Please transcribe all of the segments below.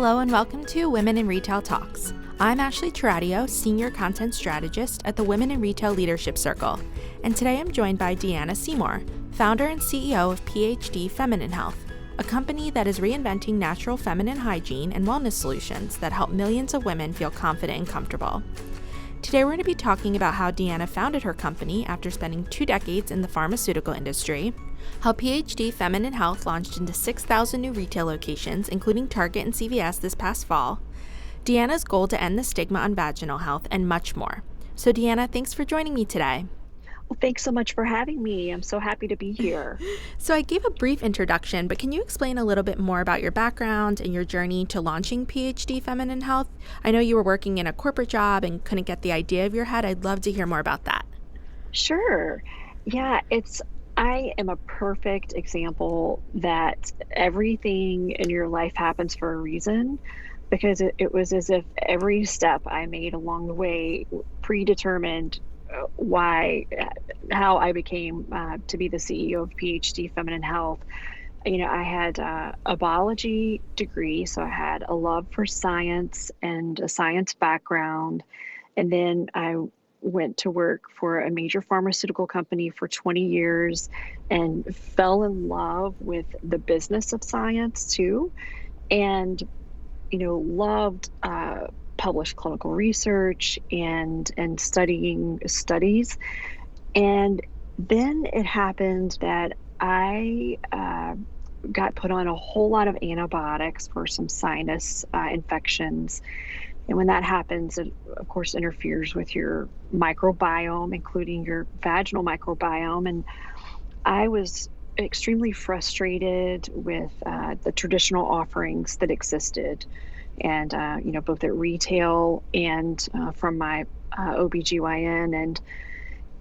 Hello and welcome to Women in Retail Talks. I'm Ashley Taradio, Senior Content Strategist at the Women in Retail Leadership Circle, and today I'm joined by Deanna Seymour, founder and CEO of pH-D Feminine Health, a company that is reinventing natural feminine hygiene and wellness solutions that help millions of women feel confident and comfortable. Today we're going to be talking about how Deanna founded her company after spending 2 decades in the pharmaceutical industry, how pH-D Feminine Health launched into 6,000 new retail locations, including Target and CVS this past fall, Deanna's goal to end the stigma on vaginal health, and much more. So Deanna, thanks for joining me today. Well, thanks so much for having me. I'm so happy to be here. So I gave a brief introduction, but can you explain a little bit more about your background and your journey to launching pH-D Feminine Health? I know you were working in a corporate job and couldn't get the idea of your head. I'd love to hear more about that. Sure. Yeah, I am a perfect example that everything in your life happens for a reason, because it was as if every step I made along the way predetermined how I became to be the CEO of pH-D Feminine Health. I had a biology degree, so I had a love for science and a science background. And then I went to work for a major pharmaceutical company for 20 years and fell in love with the business of science too. And, loved published clinical research and studying studies. And then it happened that I got put on a whole lot of antibiotics for some sinus infections. And when that happens, it, of course, interferes with your microbiome, including your vaginal microbiome. And I was extremely frustrated with the traditional offerings that existed. And, both at retail and from my OBGYN. And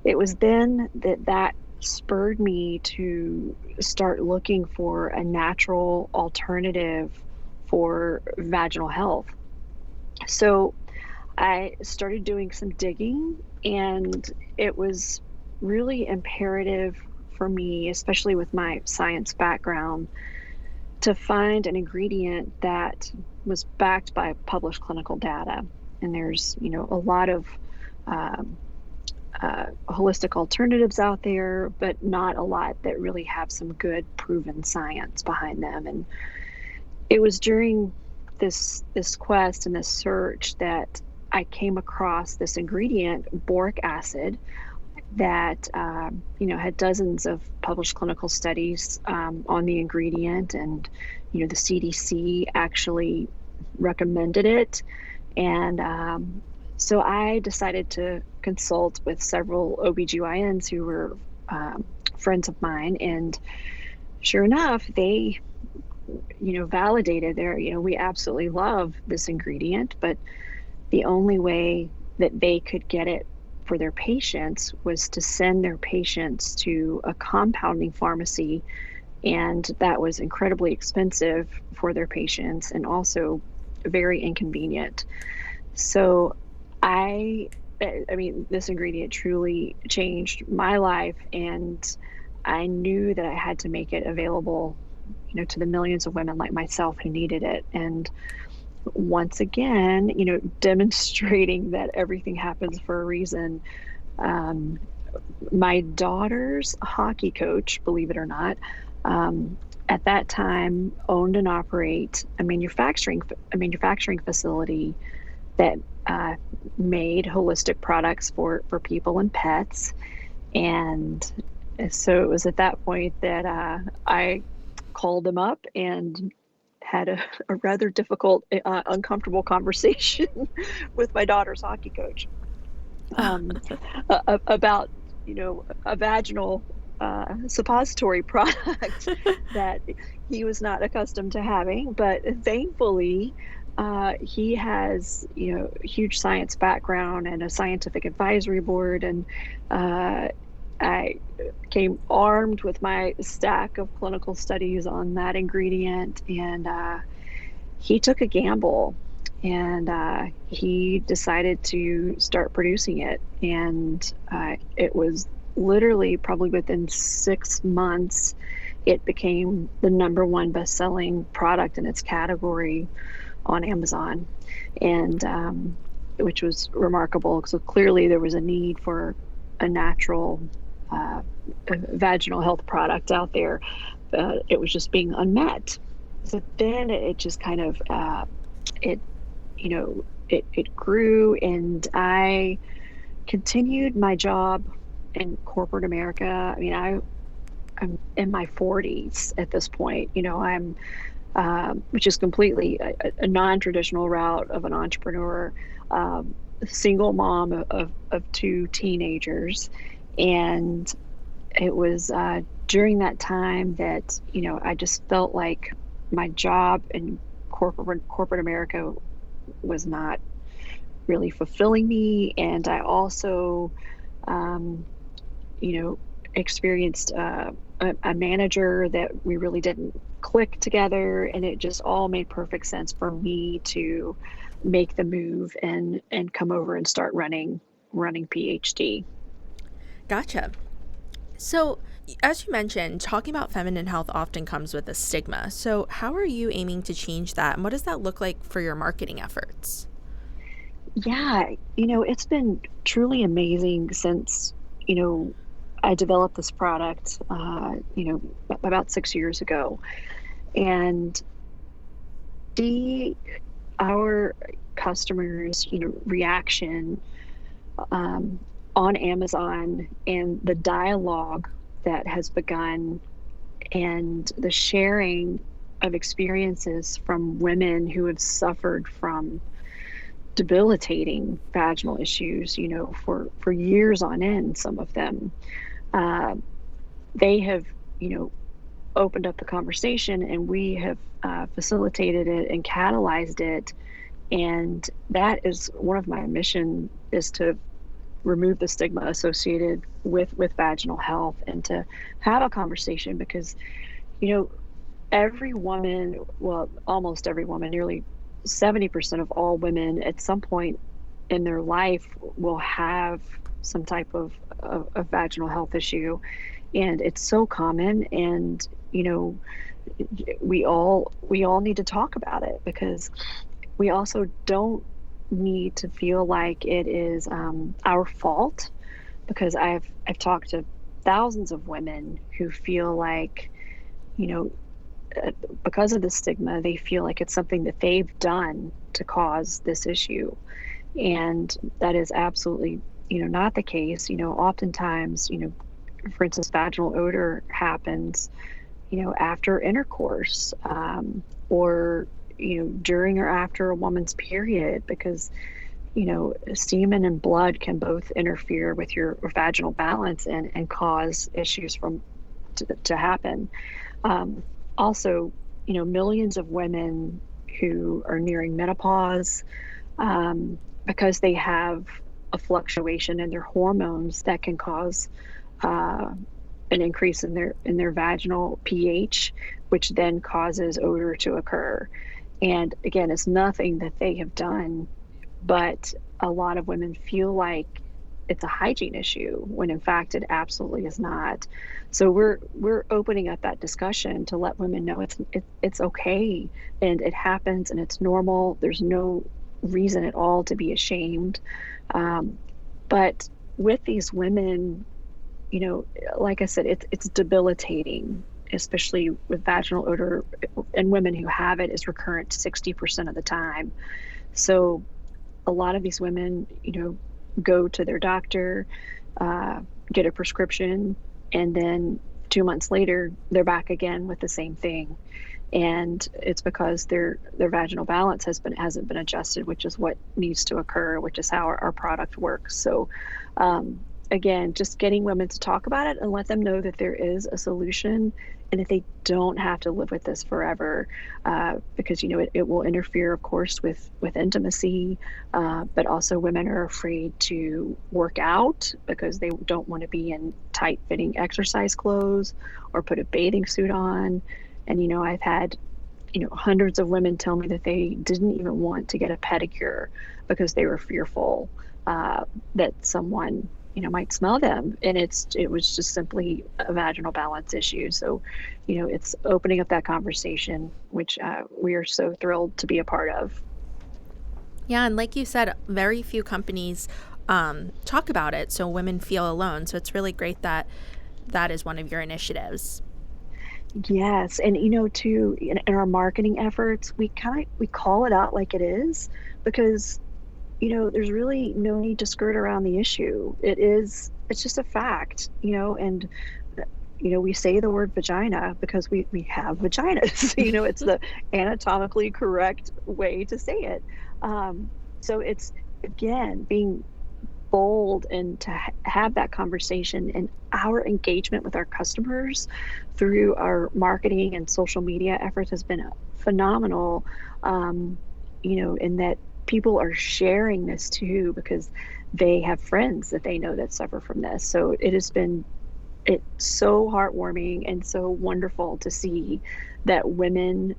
it was then that spurred me to start looking for a natural alternative for vaginal health. So I started doing some digging, and it was really imperative for me, especially with my science background, to find an ingredient that was backed by published clinical data. And there's, a lot of holistic alternatives out there, but not a lot that really have some good proven science behind them. And it was during this quest and this search that I came across this ingredient, boric acid, that had dozens of published clinical studies on the ingredient, and the CDC actually recommended it. And so I decided to consult with several OBGYNs who were friends of mine, and sure enough, they validated we absolutely love this ingredient, but the only way that they could get it for their patients was to send their patients to a compounding pharmacy. And that was incredibly expensive for their patients and also very inconvenient. So this ingredient truly changed my life, and I knew that I had to make it available, to the millions of women like myself who needed it. And once again, demonstrating that everything happens for a reason. My daughter's hockey coach, believe it or not, at that time owned and operate a manufacturing facility that made holistic products for people and pets. And so it was at that point that I called them up and had a rather difficult, uncomfortable conversation with my daughter's hockey coach about, a vaginal suppository product that he was not accustomed to having. But thankfully, he has, huge science background and a scientific advisory board. And I came armed with my stack of clinical studies on that ingredient, and he took a gamble, and he decided to start producing it. And it was literally probably within 6 months, it became the #1 best-selling product in its category on Amazon, and which was remarkable. So clearly there was a need for a natural uh, vaginal health product out there. It was just being unmet. So then it just kind of it it grew, and I continued my job in corporate America. I mean, I'm in my 40s at this point. I'm which is completely a non-traditional route of an entrepreneur, single mom of two teenagers. And it was during that time that, I just felt like my job in corporate America was not really fulfilling me. And I also, um, you know, experienced a manager that we really didn't click together, and it just all made perfect sense for me to make the move and come over and start running pH-D. Gotcha. So, as you mentioned, talking about feminine health often comes with a stigma. So, how are you aiming to change that? And what does that look like for your marketing efforts? Yeah, it's been truly amazing since, you know, I developed this product, about 6 years ago. And the our customers, reaction um, on Amazon, and the dialogue that has begun, and the sharing of experiences from women who have suffered from debilitating vaginal issues, for years on end, some of them. Uh, they have, you know, opened up the conversation, and we have facilitated it and catalyzed it. And that is one of my mission, is to remove the stigma associated with vaginal health, and to have a conversation, because you know every woman, well, almost every woman, nearly 70% of all women at some point in their life will have some type of vaginal health issue. And it's so common. And we all need to talk about it, because we also don't need to feel like it is our fault, because I've talked to thousands of women who feel like, you know uh, because of the stigma, they feel like it's something that they've done to cause this issue. And that is absolutely, not the case. Oftentimes, for instance, vaginal odor happens, after intercourse, or, during or after a woman's period, because, semen and blood can both interfere with your vaginal balance, and cause issues to happen. Um, Also, millions of women who are nearing menopause, because they have a fluctuation in their hormones that can cause uh, an increase in their vaginal pH, which then causes odor to occur. And again, it's nothing that they have done, but a lot of women feel like it's a hygiene issue, when in fact it absolutely is not. So we're opening up that discussion to let women know it's okay, and it happens, and it's normal. There's no reason at all to be ashamed. Um, but with these women, like I said, it's debilitating, especially with vaginal odor, and women who have it is recurrent 60% of the time. So a lot of these women, go to their doctor, uh, get a prescription, and then 2 months later, they're back again with the same thing. And it's because their vaginal balance hasn't been adjusted, which is what needs to occur, which is how our product works. So, um, again, just getting women to talk about it and let them know that there is a solution, and that they don't have to live with this forever, because it will interfere, of course, with intimacy, but also women are afraid to work out because they don't want to be in tight fitting exercise clothes or put a bathing suit on. And I've had hundreds of women tell me that they didn't even want to get a pedicure because they were fearful that someone might smell them, and it was just simply a vaginal balance issue. So, it's opening up that conversation, which we are so thrilled to be a part of. Yeah, and like you said, very few companies talk about it, so women feel alone. So it's really great that that is one of your initiatives. Yes, and too, in our marketing efforts, we call it out like it is, because there's really no need to skirt around the issue. It's just a fact, and we say the word vagina because we have vaginas. It's the anatomically correct way to say it. Um, so it's, again, being bold and to have that conversation, and our engagement with our customers through our marketing and social media efforts has been phenomenal. um, in that people are sharing this too because they have friends that they know that suffer from this. So it's so heartwarming and so wonderful to see that women,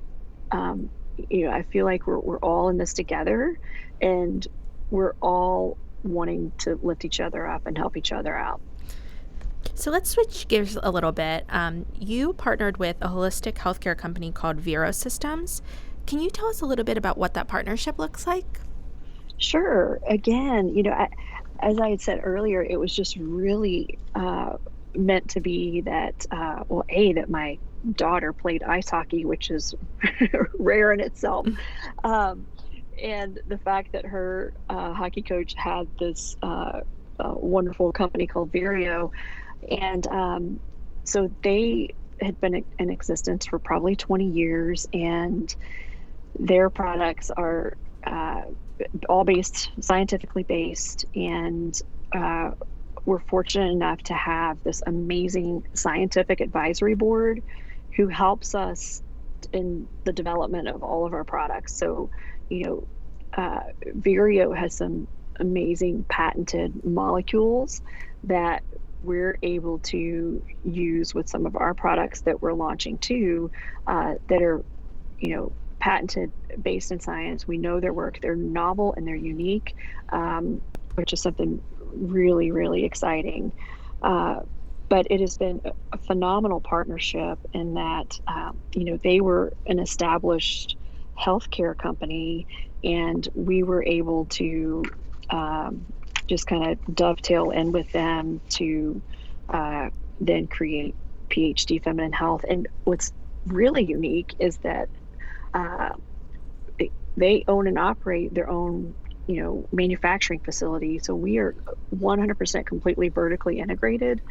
um, I feel like we're all in this together, and we're all wanting to lift each other up and help each other out. So let's switch gears a little bit. You partnered with a holistic healthcare company called Vero Systems. Can you tell us a little bit about what that partnership looks like? Sure. Again, as I had said earlier, it was just really meant to be that, well, that my daughter played ice hockey, which is rare in itself. Um, and the fact that her hockey coach had this wonderful company called Vireo. And so they had been in existence for probably 20 years, and their products are uh, all scientifically based, and uh, we're fortunate enough to have this amazing scientific advisory board who helps us in the development of all of our products. So, you know, Vireo has some amazing patented molecules that we're able to use with some of our products that we're launching too, that are, patented, based in science. We know their work. They're novel and they're unique, which is something really, really exciting. Uh, but it has been a phenomenal partnership in that, they were an established healthcare company, and we were able to um, just kind of dovetail in with them to uh, then create pH-D Feminine Health. And what's really unique is that uh, they own and operate their own, manufacturing facility. So we are 100% completely vertically integrated,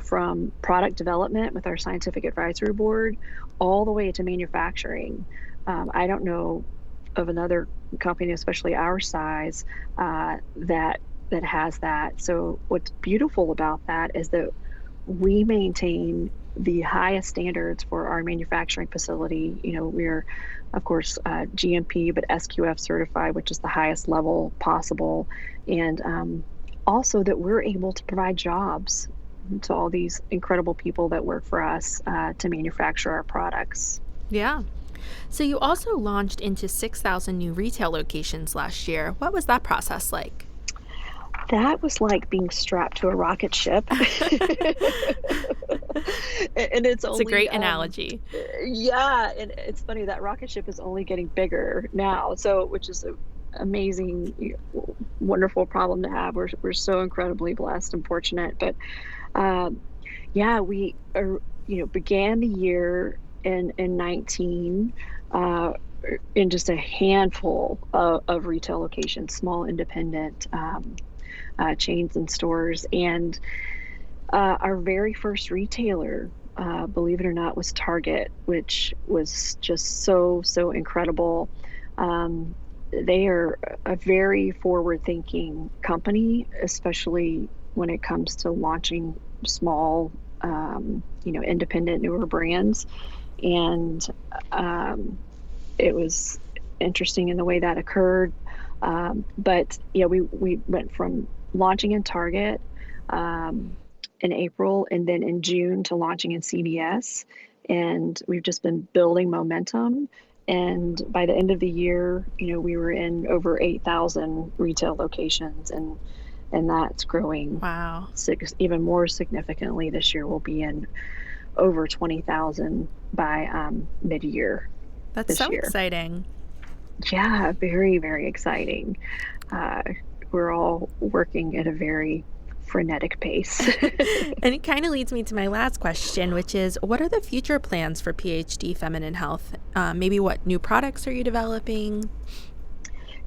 from product development with our scientific advisory board all the way to manufacturing. I don't know of another company, especially our size, that has that. So what's beautiful about that is that we maintain the highest standards for our manufacturing facility. We're, of course, GMP, but SQF certified, which is the highest level possible. And also that we're able to provide jobs to all these incredible people that work for us to manufacture our products. Yeah. So you also launched into 6,000 new retail locations last year. What was that process like? That was like being strapped to a rocket ship. And it's It's a only, great analogy. yeah, and it's funny that rocket ship is only getting bigger now, so which is a amazing, wonderful problem to have. We're so incredibly blessed and fortunate. But um, yeah, we are, began the year in 19, uh, in just a handful of retail locations, small independent chains and stores. And our very first retailer, believe it or not, was Target, which was just so, so incredible. Um, they are a very forward thinking company, especially when it comes to launching small, independent, newer brands. And um, it was interesting in the way that occurred. But yeah, we went from launching in Target um, in April, and then in June to launching in CVS. And we've just been building momentum. And by the end of the year, we were in over 8,000 retail locations. And and that's growing Wow. even more significantly this year. We'll be in over 20,000 by mid-year That's this so year. exciting. Yeah, very, very exciting. Uh, we're all working at a very frenetic pace. And it kind of leads me to my last question, which is, what are the future plans for pH-D Feminine Health? Maybe what new products are you developing?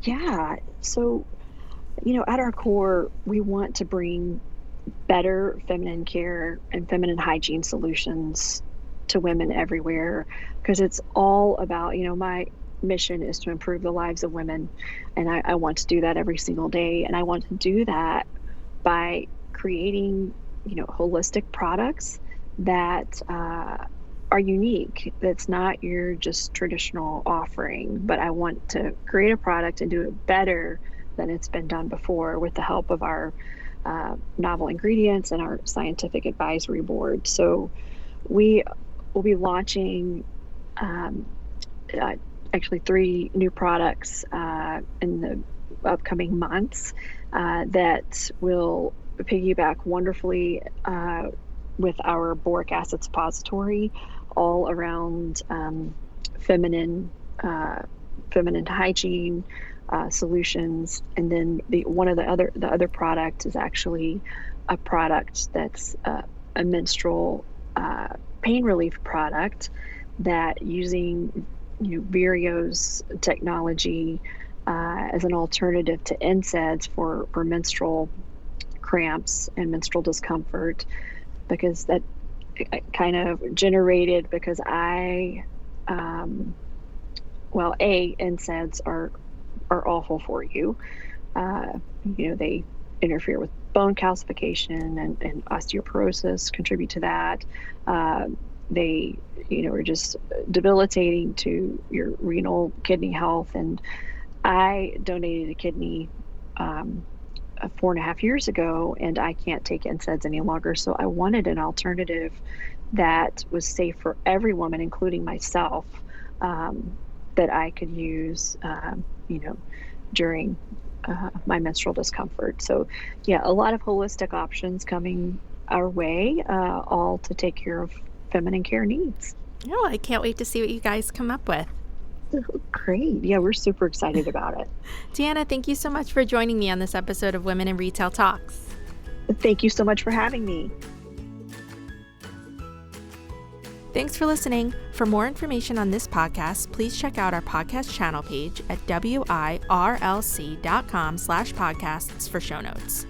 Yeah. So, at our core, we want to bring better feminine care and feminine hygiene solutions to women everywhere, because it's all about, my mission is to improve the lives of women. And I want to do that every single day. And I want to do that by creating, holistic products that are unique. That's not your just traditional offering, but I want to create a product and do it better than it's been done before with the help of our novel ingredients and our scientific advisory board. So we will be launching um, uh, actually 3 new products in the upcoming months that will piggyback wonderfully with our boric acid suppository, all around feminine uh, feminine hygiene solutions. And then the other product is actually a product that's a menstrual pain relief product that, using Vireo's technology as an alternative to NSAIDs for menstrual cramps and menstrual discomfort, because that kind of generated, because NSAIDs are awful for you. They interfere with bone calcification and osteoporosis, contribute to that. They, are just debilitating to your renal kidney health. And I donated a kidney 4.5 years ago, and I can't take NSAIDs any longer. So I wanted an alternative that was safe for every woman, including myself, that I could use, during my menstrual discomfort. So, yeah, a lot of holistic options coming our way, all to take care of feminine care needs. Oh, I can't wait to see what you guys come up with. Great. Yeah, we're super excited about it. Deanna, thank you so much for joining me on this episode of Women in Retail Talks. Thank you so much for having me. Thanks for listening. For more information on this podcast, please check out our podcast channel page at wirlc.com/podcasts for show notes.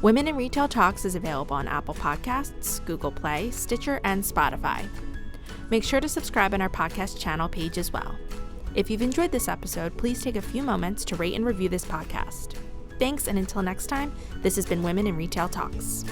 Women in Retail Talks is available on Apple Podcasts, Google Play, Stitcher, and Spotify. Make sure to subscribe on our podcast channel page as well. If you've enjoyed this episode, please take a few moments to rate and review this podcast. Thanks, and until next time, this has been Women in Retail Talks.